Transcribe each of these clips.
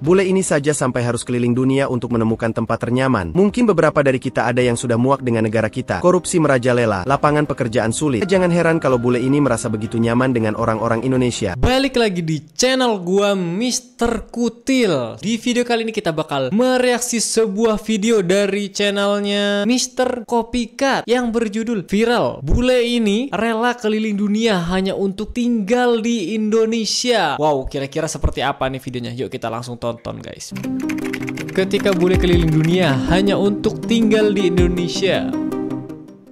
Bule ini saja sampai harus keliling dunia untuk menemukan tempat ternyaman. Mungkin beberapa dari kita ada yang sudah muak dengan negara kita. Korupsi merajalela, lapangan pekerjaan sulit. Jangan heran kalau bule ini merasa begitu nyaman dengan orang-orang Indonesia. Balik lagi di channel gua Mr. Kutil. Di video kali ini kita bakal mereaksi sebuah video dari channelnya Mr. Copycat yang berjudul Viral. Bule ini rela keliling dunia hanya untuk tinggal di Indonesia. Wow, kira-kira seperti apa nih videonya? Yuk kita langsung tonton guys. Ketika bule keliling dunia hanya untuk tinggal di Indonesia.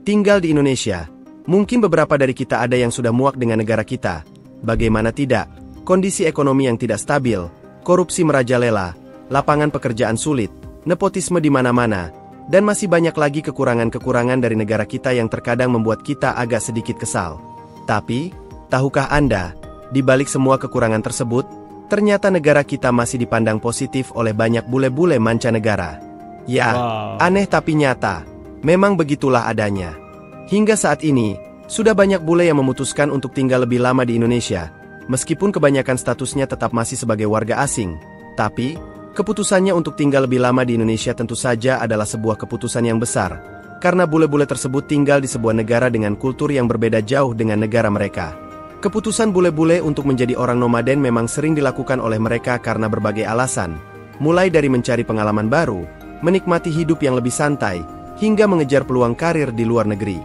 Tinggal di Indonesia. Mungkin beberapa dari kita ada yang sudah muak dengan negara kita. Bagaimana tidak? Kondisi ekonomi yang tidak stabil, korupsi merajalela, lapangan pekerjaan sulit, nepotisme di mana-mana, dan masih banyak lagi kekurangan-kekurangan dari negara kita yang terkadang membuat kita agak sedikit kesal. Tapi, tahukah Anda, di balik semua kekurangan tersebut, ternyata negara kita masih dipandang positif oleh banyak bule-bule mancanegara. Ya, aneh tapi nyata. Memang begitulah adanya. Hingga saat ini, sudah banyak bule yang memutuskan untuk tinggal lebih lama di Indonesia, meskipun kebanyakan statusnya tetap masih sebagai warga asing. Tapi, keputusannya untuk tinggal lebih lama di Indonesia tentu saja adalah sebuah keputusan yang besar, karena bule-bule tersebut tinggal di sebuah negara dengan kultur yang berbeda jauh dengan negara mereka. Keputusan bule-bule untuk menjadi orang nomaden memang sering dilakukan oleh mereka karena berbagai alasan, mulai dari mencari pengalaman baru, menikmati hidup yang lebih santai, hingga mengejar peluang karir di luar negeri.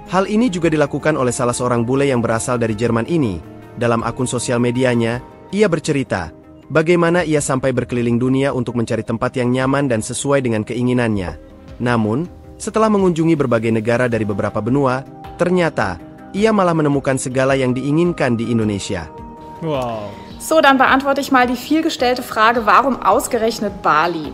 Hal ini juga dilakukan oleh salah seorang bule yang berasal dari Jerman ini. Dalam akun sosial medianya, ia bercerita bagaimana ia sampai berkeliling dunia untuk mencari tempat yang nyaman dan sesuai dengan keinginannya. Namun, setelah mengunjungi berbagai negara dari beberapa benua, ternyata ia malah menemukan segala yang diinginkan di Indonesia. Wow. So, dann beantworte ich mal die vielgestellte Frage, warum ausgerechnet Bali?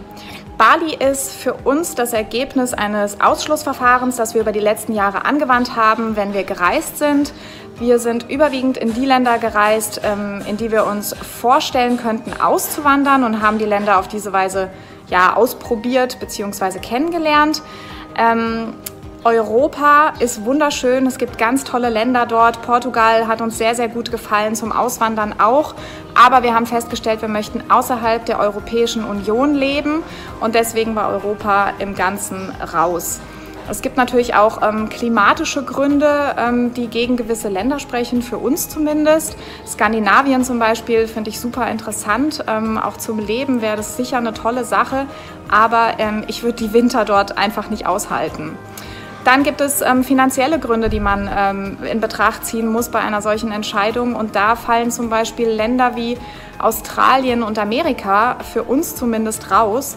Bali ist für uns das Ergebnis eines Ausschlussverfahrens, das wir über die letzten Jahre angewandt haben, wenn wir gereist sind. Wir sind überwiegend in die Länder gereist, in die wir uns vorstellen könnten, auszuwandern und haben die Länder auf diese Weise ja, ausprobiert bzw. kennengelernt. Europa ist wunderschön, es gibt ganz tolle Länder dort. Portugal hat uns sehr, sehr gut gefallen, zum Auswandern auch. Aber wir haben festgestellt, wir möchten außerhalb der Europäischen Union leben und deswegen war Europa im Ganzen raus. Es gibt natürlich auch klimatische Gründe, die gegen gewisse Länder sprechen, für uns zumindest. Skandinavien zum Beispiel finde ich super interessant, auch zum Leben wäre das sicher eine tolle Sache, aber ich würde die Winter dort einfach nicht aushalten. Dann gibt es finanzielle Gründe, die man in Betracht ziehen muss bei einer solchen Entscheidung. Und da fallen zum Beispiel Länder wie Australien und Amerika für uns zumindest raus.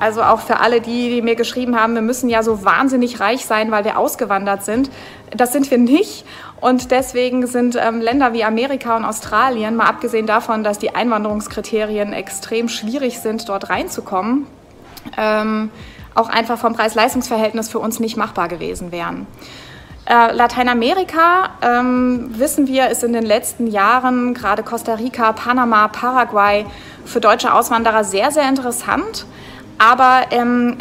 Also auch für alle, die mir geschrieben haben, wir müssen ja so wahnsinnig reich sein, weil wir ausgewandert sind. Das sind wir nicht. Und deswegen sind Länder wie Amerika und Australien, mal abgesehen davon, dass die Einwanderungskriterien extrem schwierig sind, dort reinzukommen, auch einfach vom Preis-Leistungs-Verhältnis für uns nicht machbar gewesen wären. Lateinamerika, wissen wir, ist in den letzten Jahren, gerade Costa Rica, Panama, Paraguay, für deutsche Auswanderer sehr, sehr interessant. Aber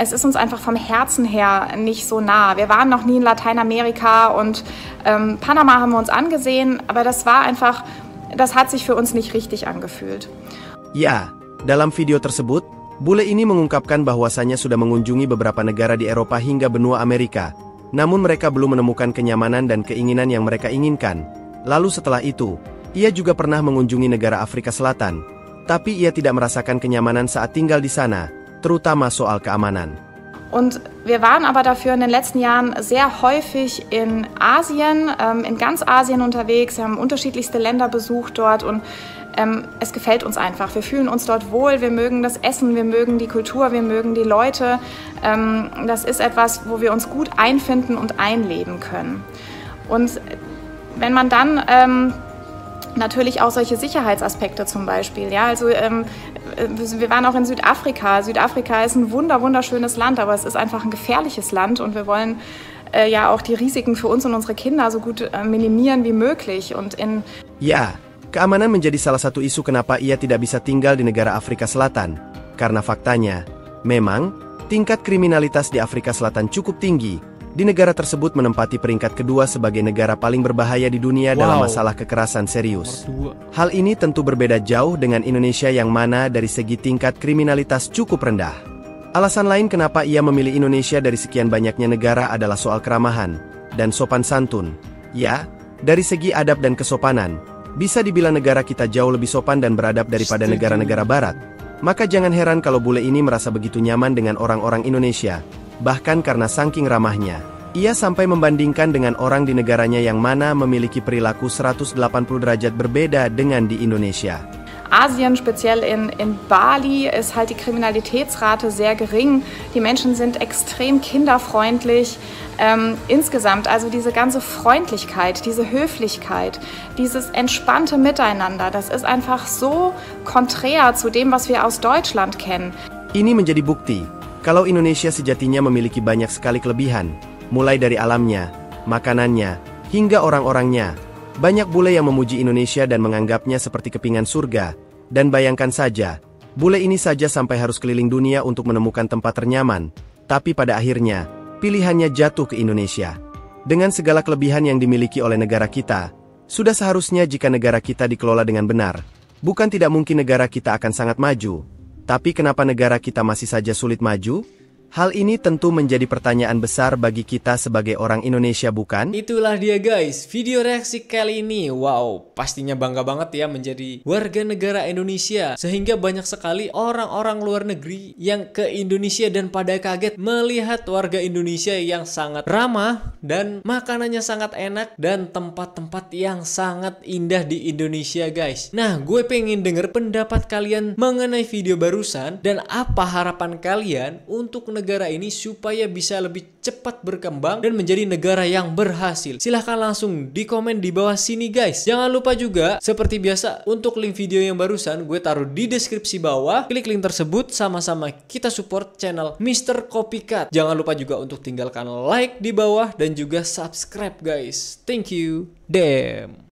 es ist uns einfach vom Herzen her nicht so nah. Wir waren noch nie in Lateinamerika und Panama haben wir uns angesehen, aber das hat sich für uns nicht richtig angefühlt. Ya, dalam video tersebut, bule ini mengungkapkan bahwasannya sudah mengunjungi beberapa negara di Eropa hingga benua Amerika, namun mereka belum menemukan kenyamanan dan keinginan yang mereka inginkan. Lalu setelah itu, ia juga pernah mengunjungi negara Afrika Selatan, tapi ia tidak merasakan kenyamanan saat tinggal di sana, terutama soal keamanan. Und wir waren aber dafür in den letzten Jahren sehr häufig in Asien, in ganz Asien unterwegs. Wir haben unterschiedlichste Länder besucht dort und es gefällt uns einfach. Wir fühlen uns dort wohl, wir mögen das Essen, wir mögen die Kultur, wir mögen die Leute. Das ist etwas, wo wir uns gut einfinden und einleben können. Und wenn man dann natürlich auch solche Sicherheitsaspekte zum Beispiel, ja, also wir waren auch in Südafrika. Südafrika ist ein wunderschönes Land, aber es ist einfach ein gefährliches Land und wir wollen ja auch die Risiken für uns und unsere Kinder so gut minimieren wie möglich. Ya, keamanan menjadi salah satu isu kenapa ia tidak bisa tinggal di negara Afrika Selatan. Karena faktanya, memang tingkat kriminalitas di Afrika Selatan cukup tinggi di negara tersebut menempati peringkat kedua sebagai negara paling berbahaya di dunia dalam masalah kekerasan serius. Hal ini tentu berbeda jauh dengan Indonesia yang mana dari segi tingkat kriminalitas cukup rendah. Alasan lain kenapa ia memilih Indonesia dari sekian banyaknya negara adalah soal keramahan dan sopan santun. Ya, dari segi adab dan kesopanan, bisa dibilang negara kita jauh lebih sopan dan beradab daripada negara-negara barat. Maka jangan heran kalau bule ini merasa begitu nyaman dengan orang-orang Indonesia. Bahkan karena saking ramahnya, ia sampai membandingkan dengan orang di negaranya yang mana memiliki perilaku 180 derajat berbeda dengan di Indonesia. Asien, speziell in Bali, ist halt die Kriminalitätsrate sehr gering. Die Menschen sind extrem kinderfreundlich. Insgesamt, also diese ganze Freundlichkeit, diese Höflichkeit, dieses entspannte Miteinander, das ist einfach so konträr zu dem, was wir aus Deutschland kennen. Ini menjadi bukti kalau Indonesia sejatinya memiliki banyak sekali kelebihan, mulai dari alamnya, makanannya, hingga orang-orangnya. Banyak bule yang memuji Indonesia dan menganggapnya seperti kepingan surga. Dan bayangkan saja, bule ini saja sampai harus keliling dunia untuk menemukan tempat ternyaman. Tapi pada akhirnya, pilihannya jatuh ke Indonesia. Dengan segala kelebihan yang dimiliki oleh negara kita, sudah seharusnya jika negara kita dikelola dengan benar. Bukan tidak mungkin negara kita akan sangat maju. Tapi kenapa negara kita masih saja sulit maju? Hal ini tentu menjadi pertanyaan besar bagi kita sebagai orang Indonesia, bukan? Itulah dia guys, video reaksi kali ini. Wow, pastinya bangga banget ya menjadi warga negara Indonesia. Sehingga banyak sekali orang-orang luar negeri yang ke Indonesia dan pada kaget melihat warga Indonesia yang sangat ramah dan makanannya sangat enak dan tempat-tempat yang sangat indah di Indonesia guys. Nah, gue pengen denger pendapat kalian mengenai video barusan dan apa harapan kalian untuk negara ini supaya bisa lebih cepat berkembang dan menjadi negara yang berhasil. Silahkan langsung di komen di bawah sini guys. Jangan lupa juga seperti biasa untuk link video yang barusan gue taruh di deskripsi bawah. Klik link tersebut, sama-sama kita support channel Mr. Copycat. Jangan lupa juga untuk tinggalkan like di bawah dan juga subscribe guys. Thank you. Damn.